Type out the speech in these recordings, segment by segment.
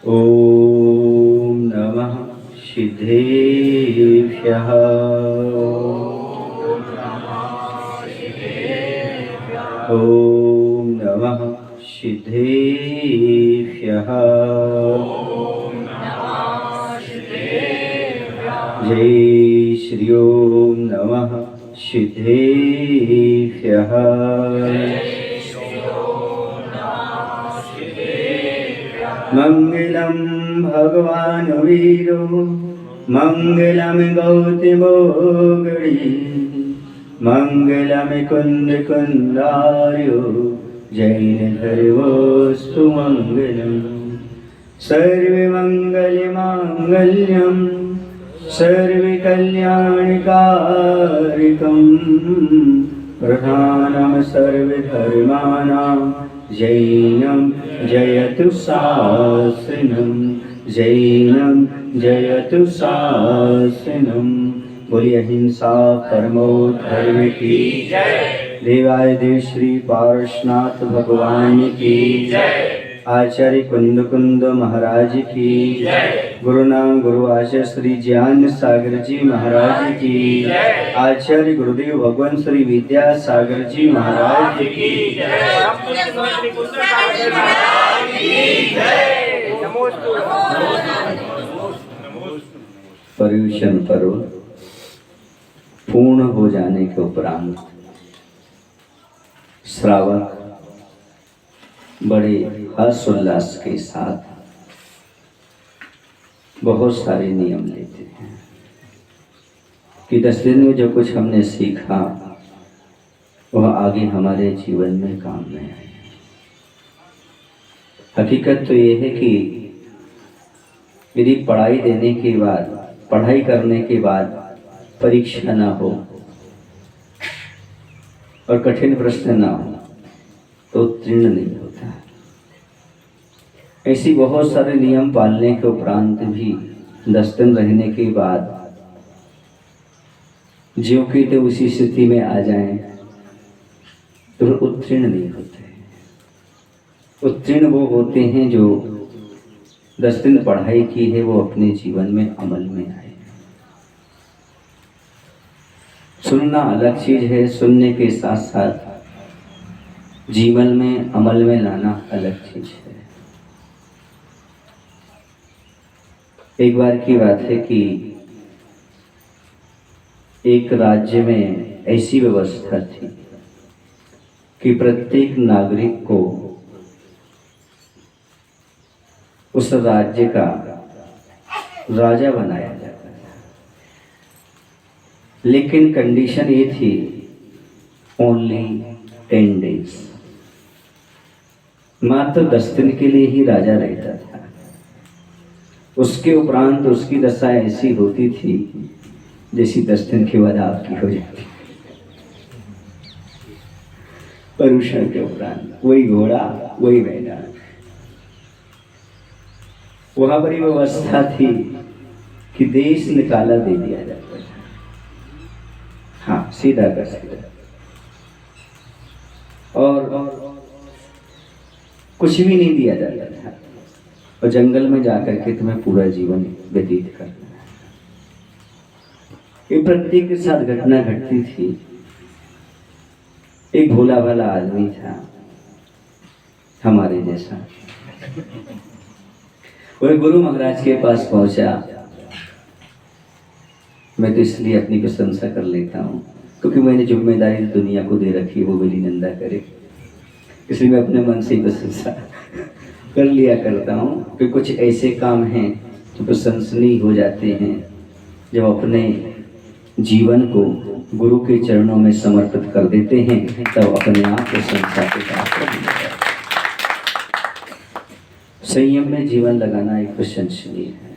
ॐ नमः सिद्धेभ्यः। ॐ नमः सिद्धेभ्यः। जय श्री ओम नमः सिद्धेभ्यः। मंगलम भगवान वीरो मंगलम गौतमो गणी मंगलम कुंद कुंदार्यो जैन धर्मोस्तु मंगलम। सर्वमंगल मांगल्यम सर्वकल्याणकारिकं प्रधानं सर्वधर्माणां जैनं जयतु शासनं जैनं जयतु शासनं। बोलिए अहिंसा परमो धर्म की जय। देवादिदेव श्री पारसनाथ भगवान की जय। आचार्य कुंद कुंद महाराज की जय। गुरु नाम गुरु आचार्य श्री ज्ञान सागर जी महाराज की जय। आचार्य गुरुदेव भगवान श्री विद्यासागर जी महाराज की जय। पर्यूषण पर्व पूर्ण हो जाने के उपरांत श्रावक बड़े हर्षोल्लास के साथ बहुत सारे नियम लेते हैं कि 10 दिन में जो कुछ हमने सीखा वह आगे हमारे जीवन में काम में आए। हकीकत तो ये है कि यदि पढ़ाई देने के बाद, पढ़ाई करने के बाद परीक्षा ना हो और कठिन प्रश्न ना हो तो उत्तीर्ण नहीं होता। ऐसी बहुत सारे नियम पालने के उपरांत भी 10 दिन रहने के बाद जो कि तो उसी स्थिति में आ जाएं तो उत्तीर्ण नहीं होते। उत्तीर्ण वो होते हैं जो 10 दिन पढ़ाई की है वो अपने जीवन में अमल में आए। सुनना अलग चीज है, सुनने के साथ साथ जीवन में अमल में लाना अलग चीज है। एक बार की बात है कि एक राज्य में ऐसी व्यवस्था थी कि प्रत्येक नागरिक को उस राज्य का राजा बनाया जाता था, लेकिन कंडीशन ये थी ओनली 10 days, मात्र 10 दिन के लिए ही राजा रहता था। उसके उपरांत उसकी दशा ऐसी होती थी जैसी 10 दिन के बाद आपकी हो जाती। पर्यूषण के उपरांत वही घोड़ा वही मैदान। वहां पर व्यवस्था थी कि देश निकाला दे दिया जाता था। हाँ, सीधा कर सीधा। और कुछ भी नहीं दिया जाता था और जंगल में जाकर के तुम्हें पूरा जीवन व्यतीत करना है। ये प्रत्येक के साथ घटना घटती थी। एक भोला भाला आदमी था हमारे जैसा, वह गुरु महाराज के पास पहुंचा। मैं तो इसलिए अपनी प्रशंसा कर लेता हूँ क्योंकि मैंने जिम्मेदारी दुनिया को दे रखी है वो मेरी निंदा करे, इसलिए मैं अपने मन से ही प्रशंसा कर लिया करता हूँ कि कुछ ऐसे काम हैं जो प्रशंसनीय हो जाते हैं जब अपने जीवन को गुरु के चरणों में समर्पित कर देते हैं तब अपने आप प्रशंसा के साथ संयम में जीवन लगाना एक प्रशंसनीय है।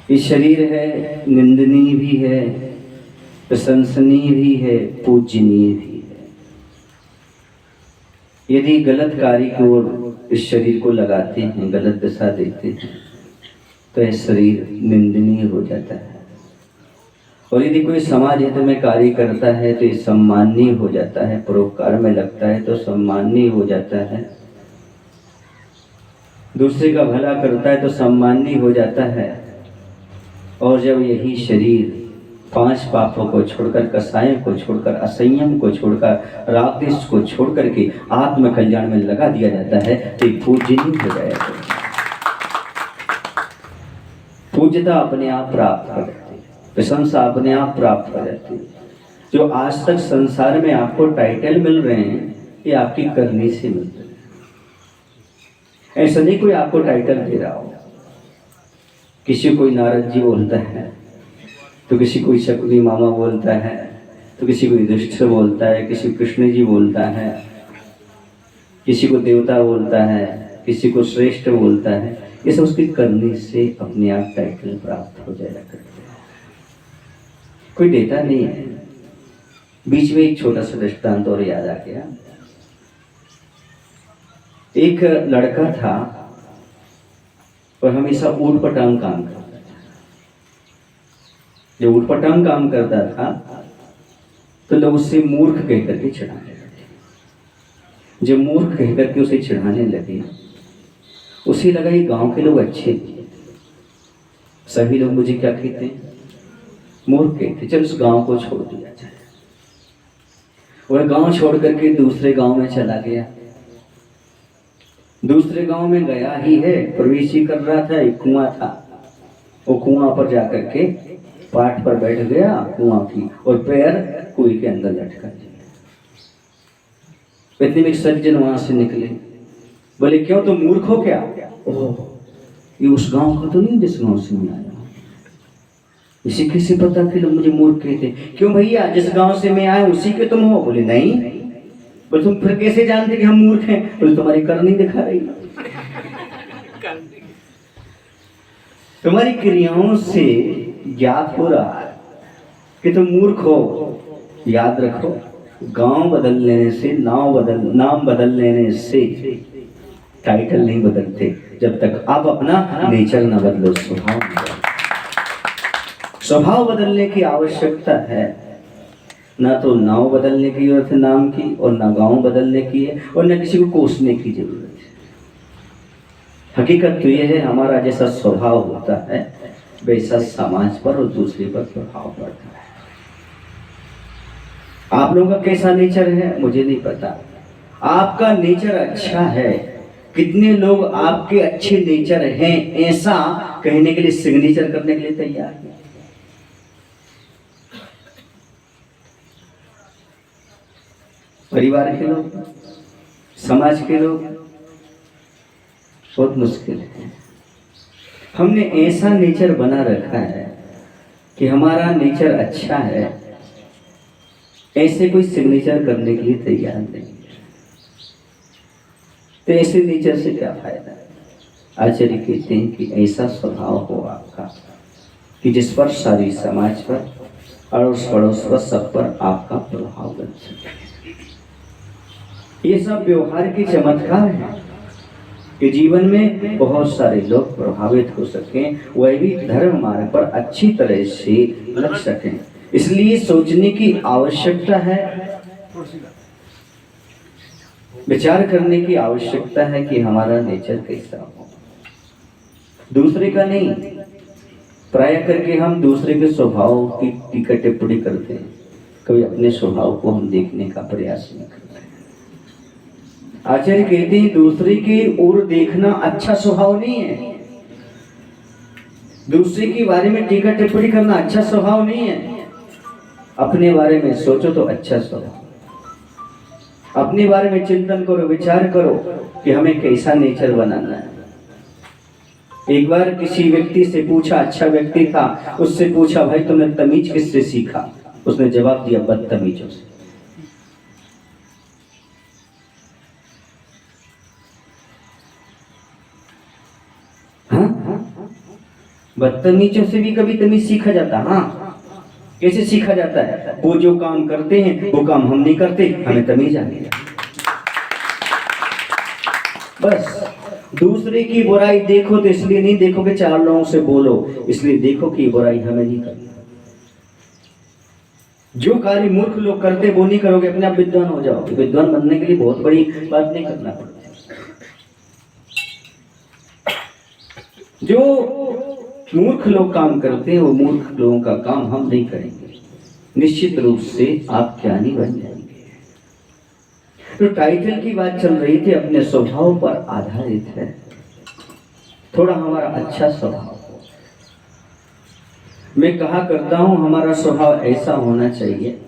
ये शरीर है, निंदनीय भी है, प्रशंसनीय भी है, पूजनीय भी है। यदि गलत कार्य की ओर इस शरीर को लगाते हैं, गलत दिशा देते हैं तो यह शरीर निंदनीय हो जाता है। और यदि कोई समाज हित में कार्य करता है तो ये सम्माननीय हो जाता है, परोपकार में लगता है तो सम्माननीय हो जाता है। दूसरे का भला करता है तो सम्माननीय हो जाता है। और जब यही शरीर 5 पापों को छोड़कर, कसायों को छोड़कर, असंयम को छोड़कर, राग द्वेष को छोड़कर के आत्म कल्याण में लगा दिया जाता है तो पूजनीय हो जाएगा। पूज्यता अपने आप प्राप्त हो जाती है, प्रशंसा अपने आप प्राप्त हो जाती है। जो आज तक संसार में आपको टाइटल मिल रहे हैं ये आपकी करनी से मिलते हैं। ऐसा नहीं कोई आपको टाइटल दे रहा हो। किसी कोई नारद जी बोलता है तो किसी कोई शकुनी मामा बोलता है तो किसी को युधिष्ठिर बोलता है, किसी को कृष्ण जी बोलता है, किसी को देवता बोलता है, किसी को श्रेष्ठ बोलता है। ये सब उसकी करने से अपने आप टाइटल प्राप्त हो जाया करते हैं, कोई देता नहीं है। बीच में एक छोटा सा दृष्टांत और याद आ गया। एक लड़का था और हमेशा ऊट पटांग काम करता था। जब ऊट पटांग काम करता था तो लोग उससे मूर्ख कह करके चिढ़ाने लगे। जब मूर्ख कह करके उसे चिढ़ाने लगे उसे लगा ये गांव के लोग अच्छे थे, सभी लोग मुझे क्या कहते हैं, मूर्ख कहते, चल उस गांव को छोड़ दिया जाए। वह गांव छोड़ करके दूसरे गांव में चला गया। दूसरे गांव में गया ही है, प्रवेश ही कर रहा था, एक कुआं था। वो कुआं पर जाकर के पाट पर बैठ गया कुआं की, और पैर कुएं के अंदर लटका दिया। इतने में एक सज्जन वहां से निकले, बोले क्यों तुम मूर्ख हो क्या? ओह, ये उस गांव का तो नहीं जिस गांव से मैं आया। इसी कैसे पता कि लोग मुझे मूर्ख कहते? क्यों भैया, जिस गांव से मैं आया उसी के तुम हो? बोले नहीं। बोले तुम फिर कैसे जानते कि हम मूर्ख हैं? बोले तुम्हारी करनी दिखा रही, तुम्हारी क्रियाओं से ज्ञात हो रहा है कि तुम मूर्ख हो। याद रखो, गांव बदल लेने से, नाम बदल लेने से टाइटल नहीं बदलते जब तक आप अपना नेचर न बदलो, स्वभाव बदलने की आवश्यकता है। ना तो नाव बदलने की जरूरत है नाम की, और ना गांव बदलने की है, और ना किसी को कोसने की जरूरत है। हकीकत तो यह है, हमारा जैसा स्वभाव होता है वैसा समाज पर और दूसरे पर प्रभाव पड़ता है। आप लोगों का कैसा नेचर है मुझे नहीं पता। आपका नेचर अच्छा है, कितने लोग आपके अच्छे नेचर हैं ऐसा कहने के लिए सिग्नेचर करने के लिए तैयार हैं। परिवार के लोग, समाज के लोग बहुत मुश्किल है। हमने ऐसा नेचर बना रखा है कि हमारा नेचर अच्छा है, ऐसे कोई सिग्नेचर करने के लिए तैयार नहीं। तो ऐसे नेचर से क्या फायदा है? आचार्य कहते हैं कि ऐसा स्वभाव हो आपका कि जिस पर सारी समाज पर, अड़ोस पड़ोस पर, सब पर आपका प्रभाव बन सके। ये सब व्यवहार के चमत्कार हैं कि जीवन में बहुत सारे लोग प्रभावित हो सकें, वह भी धर्म मार्ग पर अच्छी तरह से लग सकें। इसलिए सोचने की आवश्यकता है, विचार करने की आवश्यकता है कि हमारा नेचर कैसा हो, दूसरे का नहीं। प्राय करके हम दूसरे के स्वभाव की टीका टिप्पणी करते हैं, कभी अपने स्वभाव को हम देखने का प्रयास नहीं करते। आचार्य कहते हैं दूसरे की ओर देखना अच्छा स्वभाव नहीं है, दूसरे के बारे में टीका टिप्पणी करना अच्छा स्वभाव नहीं है। अपने बारे में सोचो तो अच्छा स्वभाव, अपने बारे में चिंतन करो, विचार करो कि हमें कैसा नेचर बनाना है। एक बार किसी व्यक्ति से पूछा, अच्छा व्यक्ति था, उससे पूछा भाई तुमने तमीज किससे सीखा? उसने जवाब दिया बदतमीजों से। बदतमीजों से भी कभी तमीज सीखा जाता? हाँ। कैसे सीखा जाता है? वो जो काम करते हैं वो काम हम नहीं करते, हमें तमीज आ गया। बस दूसरे की बुराई देखो तो इसलिए नहीं देखो कि 4 लोगों से बोलो, इसलिए देखो कि बुराई हमें नहीं करनी। जो कार्य मूर्ख लोग करते वो नहीं करोगे, अपने आप विद्वान हो जाओगे। विद्वान बनने के लिए बहुत बड़ी बात नहीं करना पड़ता। जो मूर्ख लोग काम करते हैं वो मूर्ख लोगों का काम हम नहीं करेंगे, निश्चित रूप से आप ज्ञानी बन जाएंगे। तो टाइटल की बात चल रही थी, अपने स्वभाव पर आधारित है, थोड़ा हमारा अच्छा स्वभाव हो। मैं कहा करता हूं हमारा स्वभाव ऐसा होना चाहिए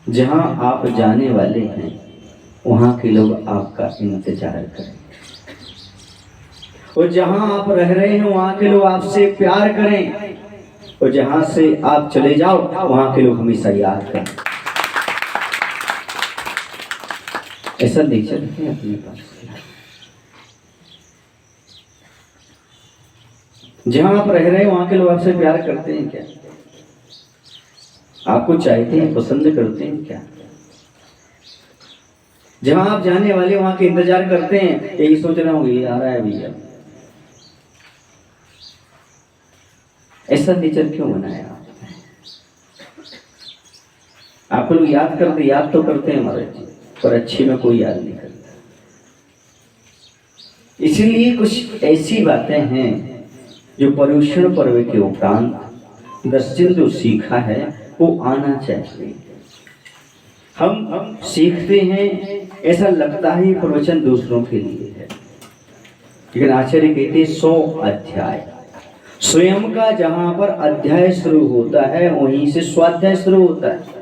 जहां आप जाने वाले हैं वहां के लोग आपका इंतजार करें, और जहां आप रह रहे हैं वहां के लोग आपसे प्यार करें, और जहां से आप चले जाओ वहां के लोग हमेशा याद करें। ऐसा नेचर है अपने पास। जहां आप रह रहे हैं वहां के लोग आपसे प्यार करते हैं क्या? आपको चाहते हैं, पसंद करते हैं क्या? जहां आप जाने वाले वहां के इंतजार करते हैं, यही सोच रहा हूँ ये आ रहा है भैया। ऐसा नेचर क्यों बनाया आपने? आप लोग याद करते, याद तो करते हैं हमारे, पर अच्छी में कोई याद नहीं करता। इसलिए कुछ ऐसी बातें हैं जो पर्युषण पर्व के उपरांत 10 दिन जो सीखा है वो आना चाहिए। हम सीखते हैं, ऐसा लगता है प्रवचन दूसरों के लिए है, लेकिन आचार्य कहते 100 अध्याय, स्वयं का जहां पर अध्याय शुरू होता है वहीं से स्वाध्याय शुरू होता है।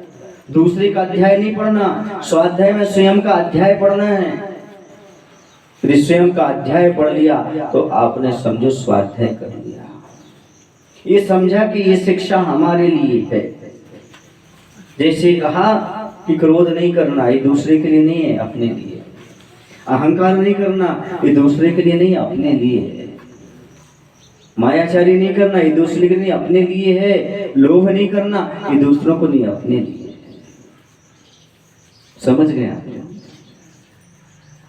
दूसरे का अध्याय नहीं पढ़ना, स्वाध्याय में स्वयं का अध्याय पढ़ना है। यदि स्वयं का अध्याय पढ़ लिया तो आपने समझो स्वाध्याय कर लिया, ये समझा कि ये शिक्षा हमारे लिए है। जैसे कहा कि क्रोध नहीं करना, ये दूसरे के लिए नहीं है, अपने लिए। अहंकार नहीं करना, ये दूसरे के लिए नहीं, अपने लिए है। मायाचारी नहीं करना, ये दूसरे के लिए, अपने लिए है। लोभ नहीं करना, ये दूसरों को नहीं, अपने लिए। समझ गए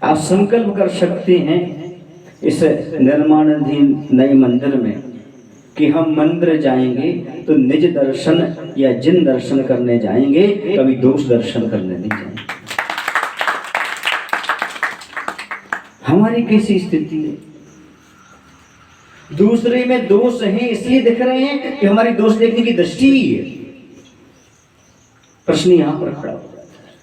आप संकल्प कर सकते हैं इस निर्माणाधीन नए मंदिर में कि हम मंदिर जाएंगे तो निज दर्शन या जिन दर्शन करने जाएंगे, कभी दोष दर्शन करने नहीं जाएंगे। हमारी कैसी स्थिति है? दूसरे में दोष है इसलिए दिख रहे हैं कि हमारी दोष देखने की दृष्टि ही है। प्रश्न यहां पर खड़ा हो जाता है।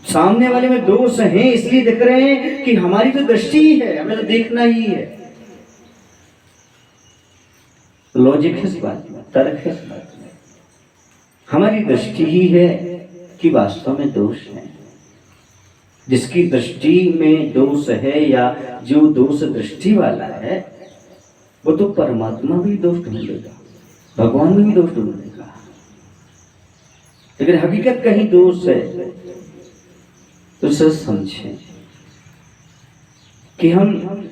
सामने वाले में दोष है इसलिए दिख रहे हैं कि हमारी तो दृष्टि ही है, हमें तो देखना ही है। लॉजिक है इस बात में, तर्क है इस बात में। हमारी दृष्टि ही है कि वास्तव में दोष है। जिसकी दृष्टि में दोष है या जो दोष दृष्टि वाला है वो तो परमात्मा भी दोष ढूंढेगा, भगवान में भी दोष ढूंढेगा। लेकिन हकीकत कहीं दोष है तो सच समझें कि हम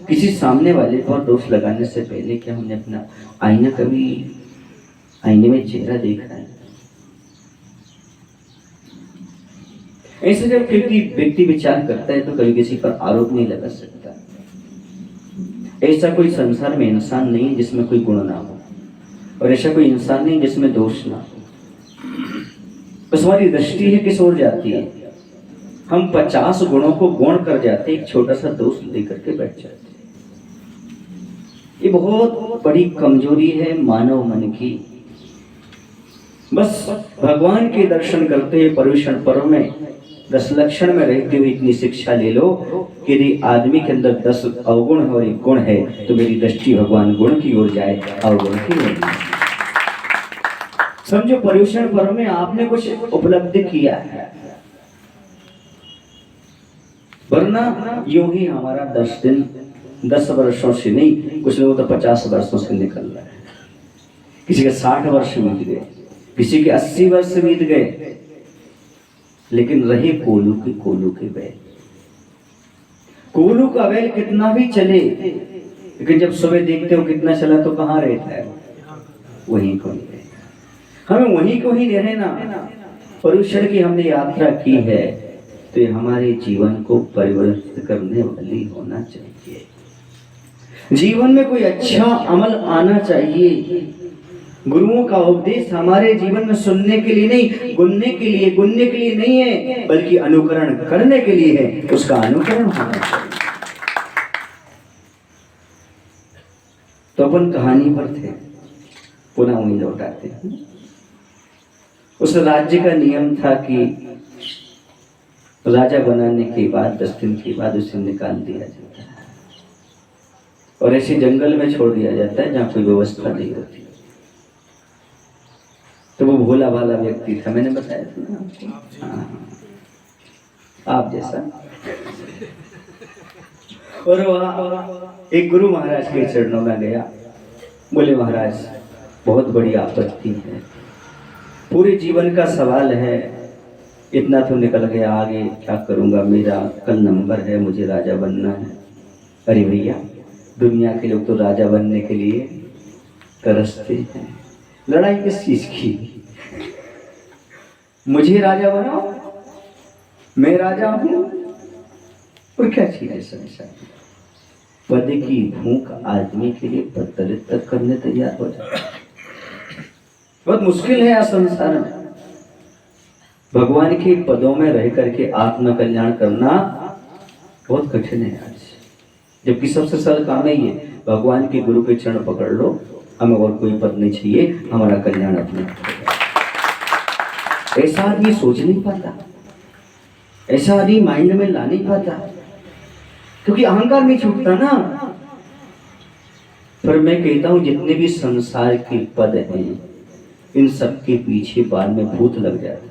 किसी सामने वाले पर दोष लगाने से पहले क्या हमने अपना आईना, कभी आईने में चेहरा देखा है? ऐसे जब व्यक्ति विचार करता है तो कभी किसी पर आरोप नहीं लगा सकता। ऐसा कोई संसार में इंसान नहीं जिसमें कोई गुण ना हो, और ऐसा कोई इंसान नहीं जिसमें दोष ना हो। बस हमारी दृष्टि है किस ओर जाती है। हम 50 गुणों को गौण कर जाते, एक छोटा सा दोष लेकर के बैठ जाते। ये बहुत बड़ी कमजोरी है मानव मन की। बस भगवान के दर्शन करते हुए पर्युषण पर्व में 10 लक्षण में रहते हुए इतनी शिक्षा ले लो कि यदि आदमी के अंदर 10 अवगुण और 1 गुण है तो मेरी दृष्टि भगवान गुण की ओर जाए, अवगुण की ओर। समझो पर्युषण पर्व में आपने कुछ उपलब्धि किया है, वरना यूं ही हमारा 10 दिन 10 वर्षों से नहीं, कुछ लोगों तो 50 वर्षों से निकल रहा है। किसी के 60 वर्ष बीत गए, किसी के 80 वर्ष बीत गए, लेकिन रहे कोलू के बैल। कोलू का बैल कितना भी चले, लेकिन जब सुबह देखते हो कितना चला तो कहाँ रहता है? वहीं को नहीं रहता। हमें वहीं को ही नहीं रहना। पर्युषण की हमने यात्रा की है तो ये हमारे जीवन को परिवर्तित करने वाली होना चाहिए। जीवन में कोई अच्छा अमल आना चाहिए। गुरुओं का उपदेश हमारे जीवन में सुनने के लिए नहीं, गुनने के लिए नहीं है, बल्कि अनुकरण करने के लिए है। उसका अनुकरण होना चाहिए। तो अपन कहानी पर थे, पुनः वहीं लौटाते हैं। उस राज्य का नियम था कि राजा बनाने के बाद 10 दिन के बाद उसे निकाल दिया जाता है और ऐसे जंगल में छोड़ दिया जाता है जहाँ कोई व्यवस्था नहीं होती। तो वो भोला भाला व्यक्ति था, मैंने बताया था ना, हाँ, आप जैसा। और वहाँ एक गुरु महाराज के चरणों में गया, बोले महाराज बहुत बड़ी आपत्ति है, पूरे जीवन का सवाल है, इतना तो निकल गया, आगे क्या करूँगा, मेरा कल नंबर है, मुझे राजा बनना है। अरे भैया, दुनिया के लोग तो राजा बनने के लिए तरसते हैं, लड़ाई किस चीज की? मुझे राजा बनाओ, मैं राजा हूं, और क्या चीज है समस्या? पद की भूख आदमी के लिए पत्तलित तक करने तैयार हो जाए। बहुत मुश्किल है संसार में भगवान के पदों में रह करके आत्म कल्याण करना बहुत कठिन है आज। जबकि सबसे सरल काम है ये, भगवान के गुरु के चरण पकड़ लो, हमें और कोई पद नहीं चाहिए, हमारा कल्याण अपने। ऐसा आदमी सोच नहीं पाता, ऐसा आदमी माइंड में ला नहीं पाता, क्योंकि अहंकार नहीं छूटता ना। पर मैं कहता हूं जितने भी संसार के पद हैं, इन सब के पीछे बाद में भूत लग जाता है।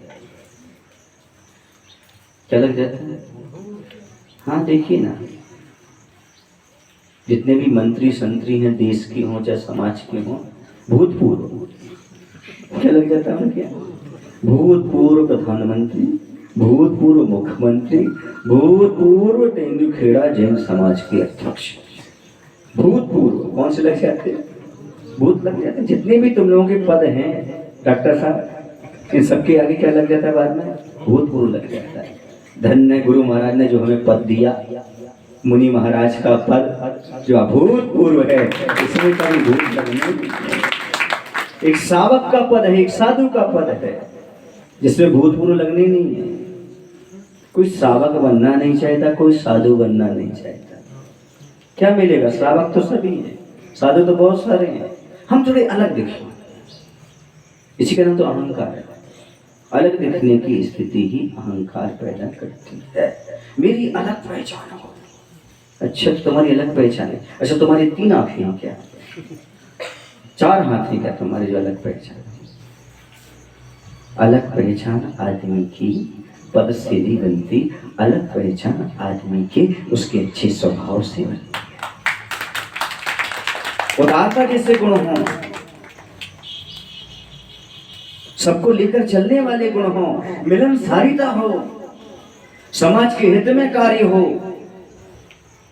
क्या लग जाता है? हाँ देखिए ना, जितने भी मंत्री संतरी हैं, देश के हों चाहे समाज के हों, भूतपूर्व क्या लग जाता है? क्या भूतपूर्व प्रधानमंत्री, भूतपूर्व मुख्यमंत्री, भूतपूर्व तेंदुखेड़ा जैन समाज के अध्यक्ष, भूतपूर्व कौन से लग जाते हैं? भूत लग जाते हैं। जितने भी तुम लोगों के पद हैं डॉक्टर साहब, इन सबके आगे क्या लग जाता है बाद में? भूतपूर्व लग जाता है। धन्य गुरु महाराज ने जो हमें पद दिया, मुनि महाराज का पद जो अभूतपूर्व है, इसमें कभी भूत लगने। एक सावक का पद है, एक साधु का पद है, जिसमें भूतपूर्व लगने नहीं है। कोई सावक बनना नहीं चाहता, कोई साधु बनना नहीं चाहता। क्या मिलेगा? सावक तो सभी है, साधु तो बहुत सारे हैं, हम थोड़े अलग दिखें। इसी का नाम तो अहंकार है। अलग दिखने की स्थिति ही अहंकार पैदा करती है। मेरी अलग पहचान हो। अच्छा तुम्हारी अलग पहचान है? अच्छा तुम्हारी 3 आंखें हैं क्या? 4 हाथ हैं क्या तुम्हारी जो अलग पहचान है? अलग पहचान आदमी की पद से नहीं बनती, अलग पहचान आदमी के उसके अच्छे स्वभाव से बनती है। उदारता जैसे गुण हो, सबको लेकर चलने वाले गुण हो, मिलनसारिता हो, समाज के हित में कार्य हो,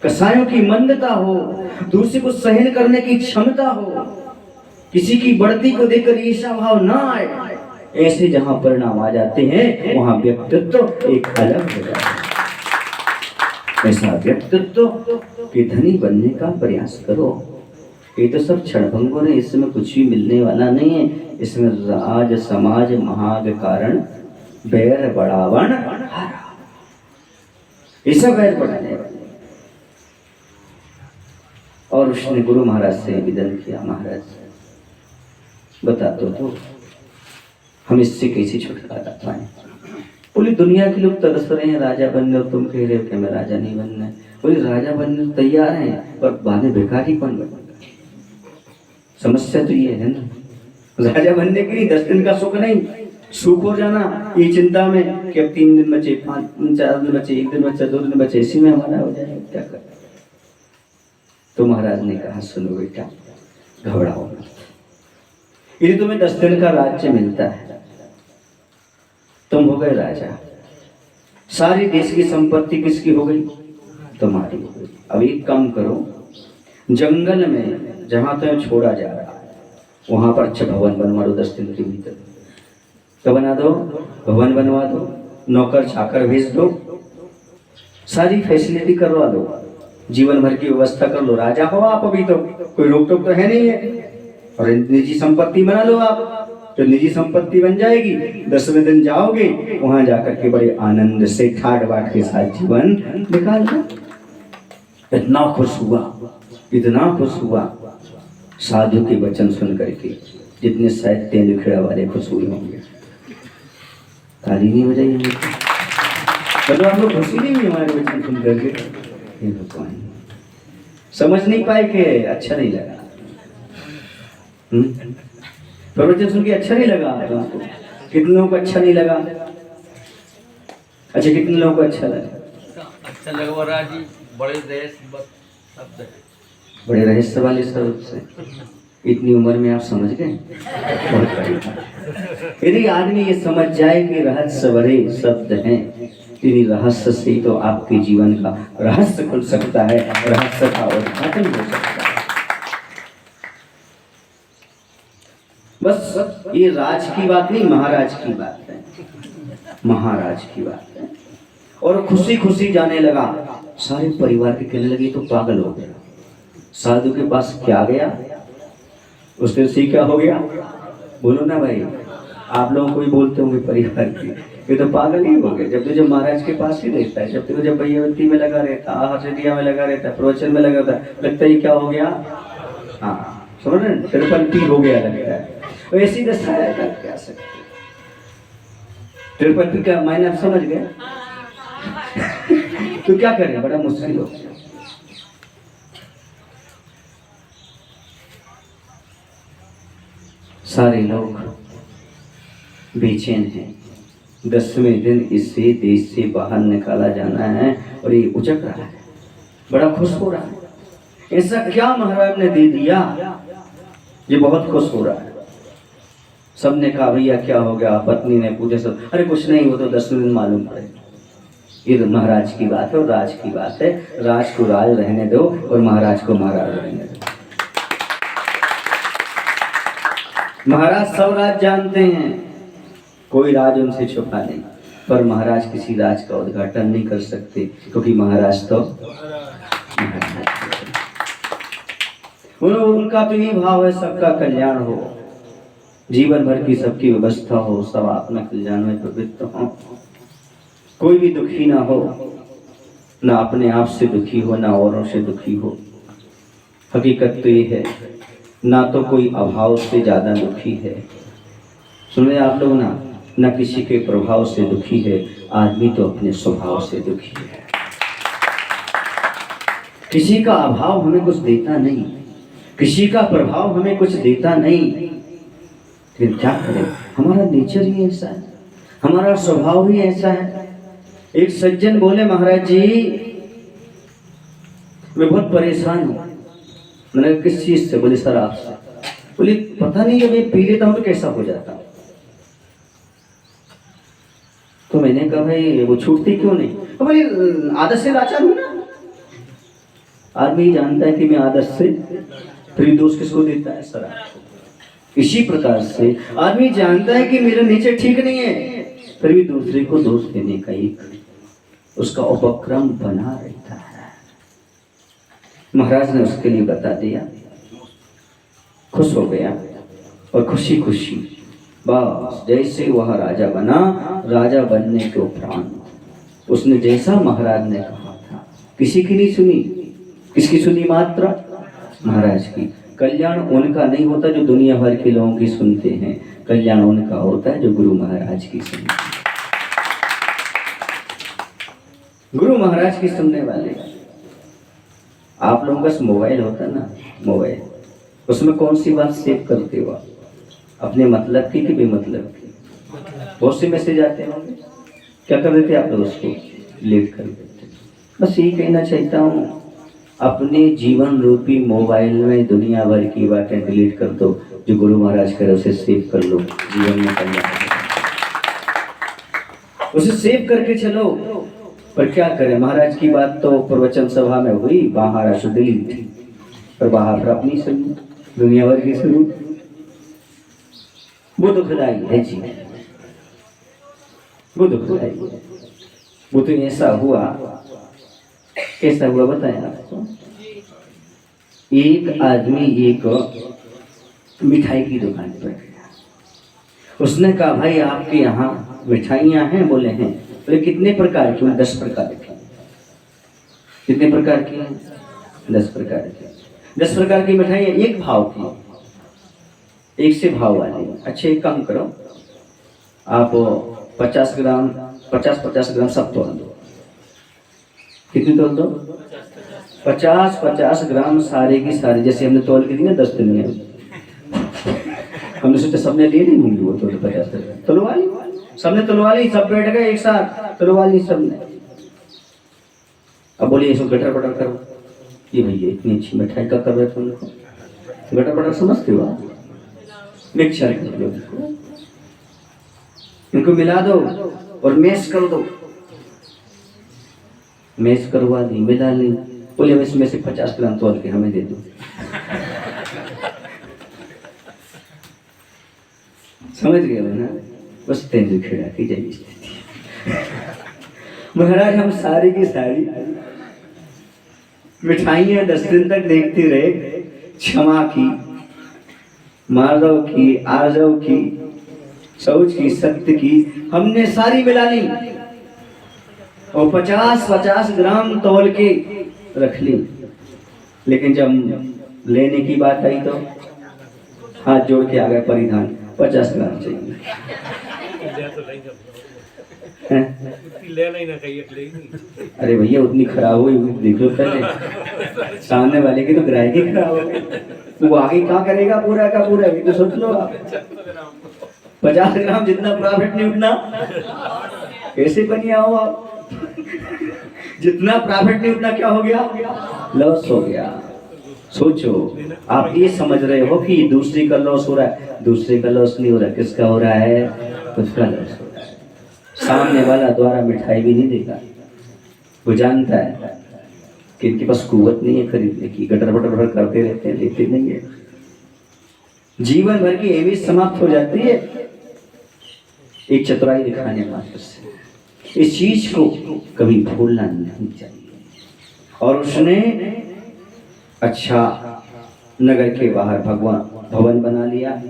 कसायों की मंदता हो, दूसरे को सहन करने की क्षमता हो, किसी की बढ़ती को देखकर ईर्ष्या भाव ना आए, ऐसे जहां परिणाम आ जाते हैं वहां व्यक्तित्व एक अलग हो जाता है। ऐसा व्यक्तित्व के धनी बनने का प्रयास करो। ये तो सब क्षणभंगुर है, इसमें कुछ भी मिलने वाला नहीं है। इसमें राज समाज महाग कारण बैर बढ़ावन हारा, ये सब बैर बढ़ाने वाले। और उसने गुरु महाराज से निवेदन किया, महाराज बता तो हम इससे कैसे छुटकारा पाए? पूरी दुनिया के लोग तरस रहे हैं राजा बनने, और तुम कह रहे हो कि मैं राजा नहीं बनना है। बोले राजा बनने तैयार हैं, पर बाद में भिखारी कौन बनेगा? समस्या तो ये है ना, राजा बनने के लिए 10 दिन का सुख नहीं, सुख हो जाना ये चिंता में कि अब 3 दिन बचे, 4 दिन बचे, 1 दिन बचा, 2 दिन बचे, इसी में हमारा हो जाएगा, क्या करें? तो महाराज ने कहा सुनो बेटा, घबराओ मत, यदि तुम्हें 10 दिन का राज्य मिलता है, तुम हो गए राजा, सारी देश की संपत्ति किसकी हो गई? तुम्हारी हो गई। अब एक काम करो, जंगल में जहां तुम्हें छोड़ा जा रहा है वहां पर अच्छा भवन बनवा दो 10 दिन के भीतर। तो बना दो, भवन बनवा दो, नौकर चाकर भेज दो, सारी फैसिलिटी करवा दो, जीवन भर की व्यवस्था कर लो। राजा हो आप, अभी तो कोई रोक टोक तो है नहीं है। और निजी संपत्ति बना लो आप, तो निजी संपत्ति बन जाएगी। 10वें दिन जाओगे वहां जाकर के बड़े आनंद से ठाट बाट के साथ जीवन निकाल लो। इतना खुश हुआ, इतना खुश हुआ साधु के वचन सुन करके, जितने शायद तेंदुखेड़ा वाले खुश हुए होंगे। ताली नहीं बजाई तो आप लोग खुशी नहीं हुई हमारे वचन सुन करके? ये भगवान समझ नहीं पाए कि अच्छा नहीं लगा। प्रवचन सुन के अच्छा नहीं लगा आप लोगों को? कितने लोगों को अच्छा नहीं लगा? अच्छा, कितने लोगों को अच्छा लगा? अच्छा लगा राजी, बड़े रहस्य वाले शब्द से इतनी उम्र में आप समझ गए? बहुत बढ़िया। यदि आदमी ये समझ जाए कि रहस्य बड़े शब्द हैं, इन्हीं रहस्य से तो आपके जीवन का रहस्य खुल सकता है, रहस्य का उद्घाटन हो सकता है। बस ये राज की बात नहीं, महाराज की बात है, महाराज की बात है। और खुशी खुशी जाने लगा। सारे परिवार के कहने लगे तो पागल हो गया, साधु के पास क्या गया, उसने सी क्या हो गया? बोलो ना भाई, आप लोग कोई बोलते होंगे परिवार की, ये तो पागल ही हो गए। जब महाराज के पास ही रहता है, जब भैयावती में लगा रहता, हरदिया में लगा रहता, प्रवचन में लगा रहता, लगता है क्या हो गया? हाँ, समझ रहे, ट्रिपल हो गया लगता है। ऐसी दशा है, क्या सकते। ट्रिपल का मायने आप समझ गए? तो क्या करें, बड़ा मुश्किल हो गया। सारे लोग बेचैन हैं। 10वें दिन इसे देश से बाहर निकाला जाना है और ये उचक रहा है, बड़ा खुश हो रहा है। ऐसा क्या महाराज ने दे दिया, ये बहुत खुश हो रहा है। सबने कहा भैया क्या हो गया? पत्नी ने पूछा, सब अरे कुछ नहीं, वो तो 10वें दिन मालूम पड़ेगा। ये महाराज की बात है और राज की बात है। राज को राज रहने दो और महाराज को महाराज रहने दो। महाराज सब राज जानते हैं, कोई राज उनसे छुपा नहीं, पर महाराज किसी राज का उद्घाटन नहीं कर सकते, क्योंकि महाराज तो उनका तो ये भाव है सबका कल्याण हो, जीवन भर की सबकी व्यवस्था हो, सब अपना कल्याण में प्रवृत्त हो, कोई भी दुखी ना हो, ना अपने आप से दुखी हो, ना औरों से दुखी हो। हकीकत तो ये है, ना तो कोई अभाव से ज्यादा दुखी है, सुने आप लोग ना किसी के प्रभाव से दुखी है, आदमी तो अपने स्वभाव से दुखी है। किसी का अभाव हमें कुछ देता नहीं, किसी का प्रभाव हमें कुछ देता नहीं, फिर क्या करें? हमारा नेचर ही ऐसा है, हमारा स्वभाव ही ऐसा है। एक सज्जन बोले, महाराज जी मैं बहुत परेशान हूँ। मैंने किस चीज से? बोले सर आपसे। बोले पता नहीं, जब मैं पी लेता हूँ तो कैसा हो जाता हूँ। तो मैंने कहा भाई वो छूटती क्यों नहीं? तो बोले आदत से लाचार हूँ ना। आदमी जानता है कि मैं आदत से, फिर दोष किसको देता है? सर आपको। इसी प्रकार से आदमी जानता है कि मेरा नेचर ठीक नहीं है, फिर भी दूसरे को दोष देने का एक उसका उपक्रम बना रहता है। महाराज ने उसके लिए बता दिया, खुश हो गया और खुशी खुशी बस जैसे वह राजा बना, राजा बनने के उपरांत उसने जैसा महाराज ने कहा था, किसी की नहीं सुनी। किसकी सुनी? मात्र महाराज की। कल्याण उनका नहीं होता जो दुनिया भर के लोगों की सुनते हैं, कल्याण उनका होता है जो गुरु महाराज की सुनते हैं। गुरु महाराज की सुनने वाले। आप लोगों का मोबाइल होता है ना, मोबाइल, उसमें कौन सी बात सेव करते हो आप? अपने मतलब की कि बेमतलब की? बहुत से मैसेज आते होंगे, क्या कर देते आप लोग? उसको डिलीट कर देते। बस यही कहना चाहता हूँ, अपने जीवन रूपी मोबाइल में दुनिया भर की बातें डिलीट कर दो, जो गुरु महाराज करे उसे सेव कर लो, जीवन में कल्याण उसे सेव करके चलो। पर क्या करें, महाराज की बात तो प्रवचन सभा में हुई, बाहर डिलीट, पर बाहर पर अपनी सुनी, दुनिया भर की सुनी। वो दुखदाई है जी, वो दुखदाई है। वो तो ऐसा हुआ, कैसा हुआ बताएं आपको। एक आदमी एक मिठाई की दुकान पर गया। उसने कहा भाई आपके यहाँ मिठाइयाँ हैं? बोले हैं। बोले कितने प्रकार की? 10 प्रकार की। कितने प्रकार की हैं? 10 प्रकार की। 10 प्रकार की मिठाइयाँ एक भाव की, एक से भाव वाली। अच्छा एक काम करो, आप 50 ग्राम 50 ग्राम सब तोल दो। कितनी तोल दो? 50 ग्राम सारे की सारी, जैसे हमने तोल के दी ना 10 दिन में, हमने सोचा सबने ले नहीं होंगी वो तो 50 ग्राम तोलवा ली, सबने तोलवा ली, सब बैठ गए एक साथ तोलवा ली सबने। अब बोलिए इसको गटर बटर करो। ये भैया इतनी अच्छी मिठाई का कर रहे थे उनको, गटर बटर समझते हो आप? मिक्सचर कर लो इसको, इनको मिला दो और मैश कर दो। मैश करवा दी, मिला ली। बोले अब इसमें से 50 ग्राम तोल के हमें दे दो। समझ गए हो ना? बस तेंदु खेड़ा की जैसी स्थिति। महाराज हम सारी की सारी मिठाइयाँ 10 दिन तक देखते रहे। क्षमा की, माधव की, आजव की, शौच की, सत्य की, हमने सारी मिला ली और 50 ग्राम तौल के रख ली। लेकिन जब लेने की बात आई तो हाथ जोड़ के आ गए परिधान, 50 ग्राम चाहिए। अरे भैया उतनी खराब हुई देख लो पहले, सामने वाले की तो ग्राहकी खराब हो गई, वो आगे क्या करेगा पूरा का पूरा, ये तो सोच लो आप। 50 ग्राम जितना प्रॉफिट नहीं उतना कैसे बनिया हो आप? जितना प्रॉफिट नहीं उतना क्या हो गया? लॉस हो गया। सोचो, आप ये समझ रहे हो कि दूसरे का लॉस हो रहा है, दूसरे का लॉस नहीं हो रहा, किसका हो रहा है? खुद का लॉस हो रहा है। सामने वाला द्वारा मिठाई भी नहीं देगा, वो जानता है कि इनके पास कुव्वत नहीं है खरीदने की, गटर बटर भर करते रहते हैं, लेते नहीं है। जीवन भर की अहमियत समाप्त हो जाती है एक चतुराई दिखाने मात्र से। इस चीज को कभी भूलना नहीं चाहिए। और उसने अच्छा नगर के बाहर भवन बना लिया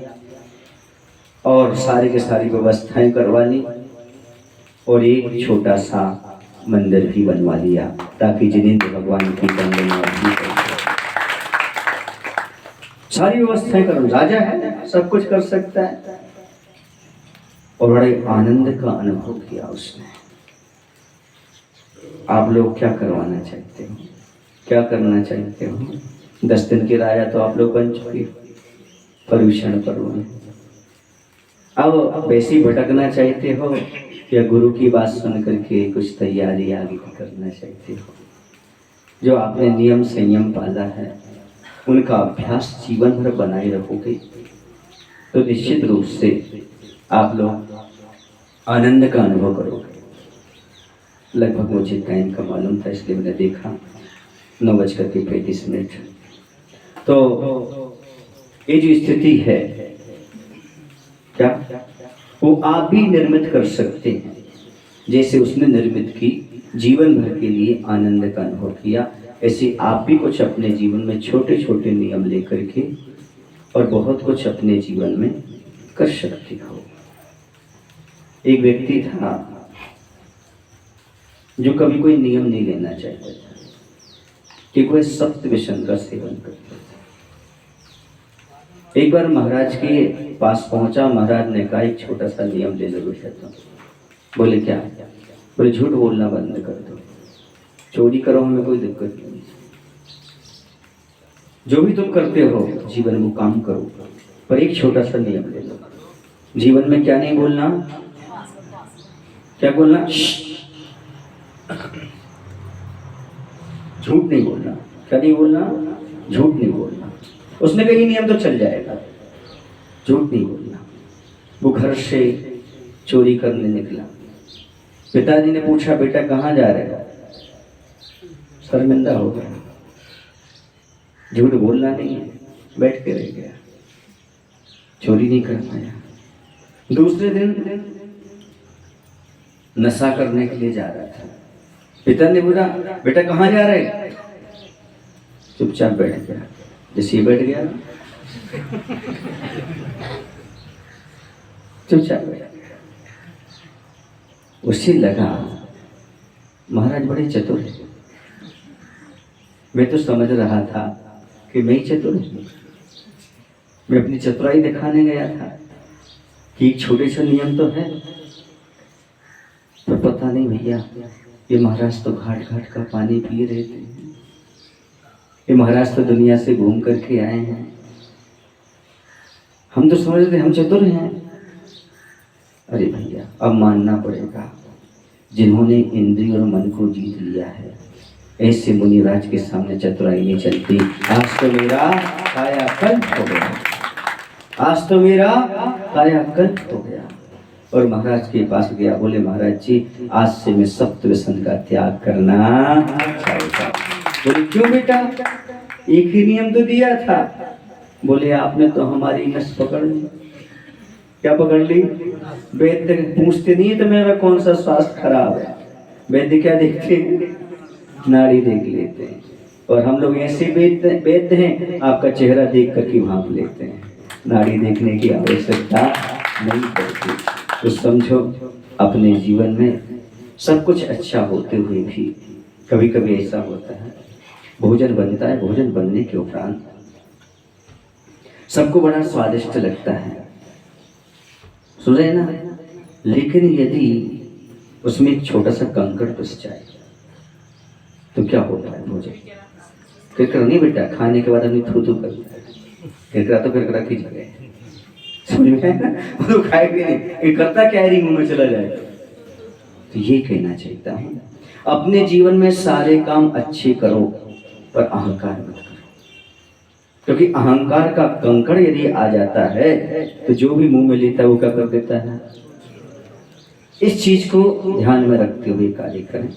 और सारी की सारी व्यवस्थाएं करवा ली और एक छोटा सा मंदिर भी बनवा लिया ताकि जिनेंद्र भगवान की वंदना सारी व्यवस्थाएं करो। राजा है, सब कुछ कर सकता है। और बड़े आनंद का अनुभव किया उसने। आप लोग क्या करवाना चाहते हो? क्या करना चाहते हो? 10 दिन के राजा तो आप लोग बन चुके, पर्यूषण पर्व में। अब वैसे भटकना चाहते हो या गुरु की बात सुन करके कुछ तैयारी आगे की करना चाहते हो? जो आपने नियम संयम पाला है उनका अभ्यास जीवन भर बनाए रखोगे तो निश्चित रूप से आप लोग आनंद का अनुभव करोगे। लगभग मुझे टाइम का मालूम था इसलिए मैंने देखा 9:35। तो ये जो स्थिति है क्या वो आप भी निर्मित कर सकते हैं, जैसे उसने निर्मित की, जीवन भर के लिए आनंद का अनुभव किया। ऐसे आप भी कुछ अपने जीवन में छोटे छोटे नियम लेकर के और बहुत कुछ अपने जीवन में कर सकते हो। एक व्यक्ति था जो कभी कोई नियम नहीं लेना चाहता था कि कोई सप्त व्यसन का सेवन करता था। एक बार महाराज के पास पहुंचा, महाराज ने कहा एक छोटा सा नियम ले लो बैठा। बोले क्या? बोले झूठ बोलना बंद कर दो, चोरी करो, हमें कोई दिक्कत नहीं, जो भी तुम करते हो जीवन में काम करो, पर एक छोटा सा नियम ले लो। जीवन में क्या नहीं बोलना? क्या बोलना? झूठ नहीं बोलना। क्या नहीं बोलना? झूठ नहीं बोलना। उसने कहा ये नियम तो चल जाएगा, झूठ नहीं बोलना। वो घर से चोरी करने निकला। पिताजी ने पूछा बेटा कहाँ जा रहे हो? शर्मिंदा हो गया, झूठ बोलना नहीं है, बैठ के रह गया, चोरी नहीं कर पाया। दूसरे दिन नशा करने के लिए जा रहा था। पिता ने बोला बेटा कहाँ जा रहे? चुपचाप बैठ गया। जैसे बैठ गया चुपचाप बैठा। उसे लगा महाराज बड़े चतुर है। मैं तो समझ रहा था कि मैं ही चतुर हूं। मैं अपनी चतुराई दिखाने गया था कि एक छोटे से नियम तो है, पर पता नहीं भैया, ये महाराज तो घाट घाट का पानी पी रहे थे। ये महाराज तो दुनिया से घूम करके आए हैं। हम तो समझ रहे हम चतुर हैं। अरे भैया, अब मानना पड़ेगा, जिन्होंने इंद्रिय और मन को जीत लिया है, ऐसे मुनिराज के सामने चतुराई नहीं चलती। आज तो मेरा कायाकल्प हो गया, आज तो मेरा कायाकल्प हो गया। और महाराज के पास गया, बोले महाराज जी, आज से मैं सप्त व्यसन का त्याग करना चाहूँगा। बोले क्यों बेटा, एक ही नियम तो दिया था। बोले आपने तो हमारी नस पकड़ ली। क्या पकड़ ली? वैद्य पूछते नहीं है तो मेरा कौन सा स्वास्थ्य खराब है। वैद्य क्या देखते हैं? नाड़ी देख लेते हैं। और हम लोग ऐसे वैद्य हैं, आपका चेहरा देख करके भांप लेते हैं। नाड़ी देखने की आवश्यकता नहीं पड़ती। तो समझो, अपने जीवन में सब कुछ अच्छा होते हुए भी कभी कभी ऐसा होता है, भोजन बनता है, भोजन बनने के उपरांत सबको बड़ा स्वादिष्ट लगता है, सुने ना, लेकिन यदि उसमें एक छोटा सा कंकड़ घुस जाए तो क्या होता है? भोजन किरकिरा नहीं बेटा, खाने के बाद आदमी थू थू करता है। किरकिरा तो किरकिरा की जगह है, समझ में आया? वो तो खाएगा नहीं, ये करता क्या है, मुंह में चला जाएगा। तो ये कहना चाहता हूँ, अपने जीवन में सारे काम अच्छे करो, पर अहंकार मत करो। क्योंकि अहंकार का कंकड़ यदि आ जाता है तो जो भी मुंह में लेता है वो क्या कर देता है। इस चीज को ध्यान में रखते हुए कार्य करें।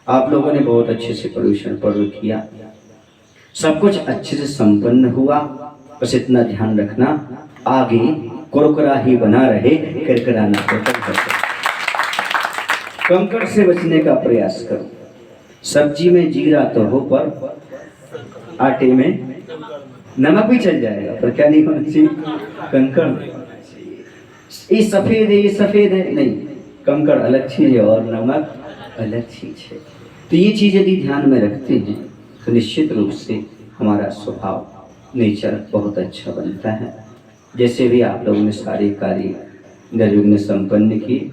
आप लोगों ने बहुत अच्छे से पर्युषण पर्व किया, सब कुछ अच्छे से संपन्न हुआ। बस इतना ध्यान रखना, आगे कुरकुरा ही बना रहे, किरकिरा ना हो। कंकड़ से बचने का प्रयास करो। सब्जी में जीरा तो हो, पर आटे में नमक भी चल जाएगा, पर क्या नहीं होना चाहिए? कंकड़। ये सफेद है, ये सफेद है नहीं, कंकड़ अलग चीज है और नमक अलग चीज है। तो ये चीज यदि ध्यान में रखते हैं तो निश्चित रूप से हमारा स्वभाव, नेचर बहुत अच्छा बनता है। जैसे भी आप लोगों ने सारे कार्य निर्विघ्न संपन्न किए,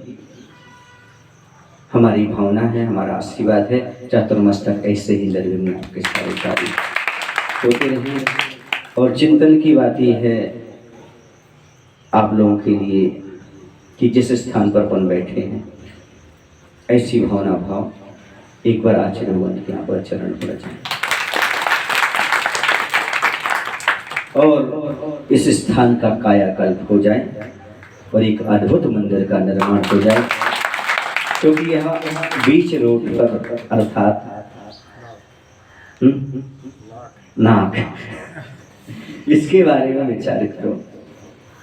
हमारी भावना है, हमारा आशीर्वाद है, चतुर्मस्तक ऐसे ही निर्विघ्न आपके सारे कार्य होते रहे। और चिंतन की बात यह है आप लोगों के लिए कि जिस स्थान पर अपन बैठे हैं, ऐसी भावना भाव एक बार आचरण बन के यहाँ पर चरण पर जाए और इस स्थान का कायाकल्प हो जाए और एक अद्भुत मंदिर का निर्माण हो जाए। क्योंकि यहाँ बीच रोड पर, अर्थात नाक, इसके बारे में विचार करो।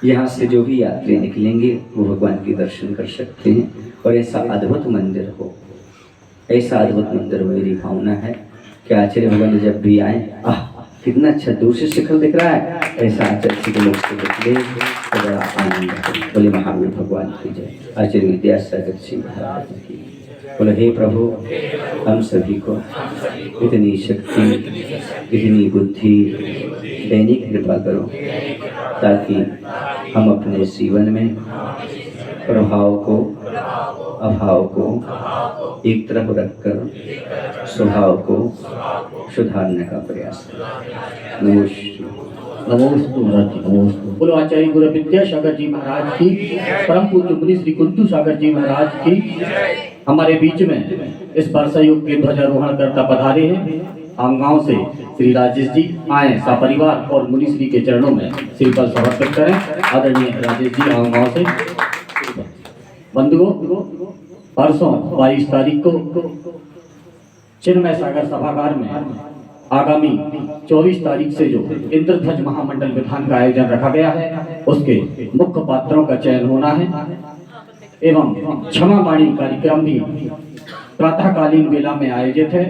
यहाँ से जो भी यात्री निकलेंगे वो भगवान के दर्शन कर सकते हैं और ऐसा अद्भुत मंदिर हो, ऐसा अद्भुत मंदिर हो। मेरी भावना है कि आचार्य भगवान जब भी आए, कितना अच्छा दूर से शिखर दिख रहा है, ऐसा आचार्य के लोग से निकले तो बड़ा आनंद है। बोले महावीर भगवान की जय, आचार्य विद्यासागर जी महाराज की। बोले हे प्रभु, हम सभी को इतनी शक्ति, इतनी बुद्धि देने की कृपा करो ताकि हम अपने जीवन में प्रभाव को, अभाव को एक तरफ रखकर स्वभाव को सुधारने का प्रयास करें। नमोस्तु महाराज जी, नमोस्तु। बोलो आचार्य गुरु विद्यासागर जी महाराज की, परम पूज्य मुनि श्री कुंतु सागर जी महाराज की। हमारे बीच में इस वर्षा युग के ध्वजारोहण करता पधारे हैं आम गांव से श्री राजेश जी। आए सपरिवार और मुनि श्री के चरणों में श्रीफल समर्पित करें। आदरणीय राजेश जी आम गांव से। बंधुओं, परसों 22 तारीख को चिन्मय सागर सभागार में आगामी 24 तारीख से जो इंद्रध्वज महामंडल विधान का आयोजन रखा गया है, उसके मुख्य पात्रों का चयन होना है एवं क्षमा वाणी कार्यक्रम भी प्रातःकालीन वेला में आयोजित है।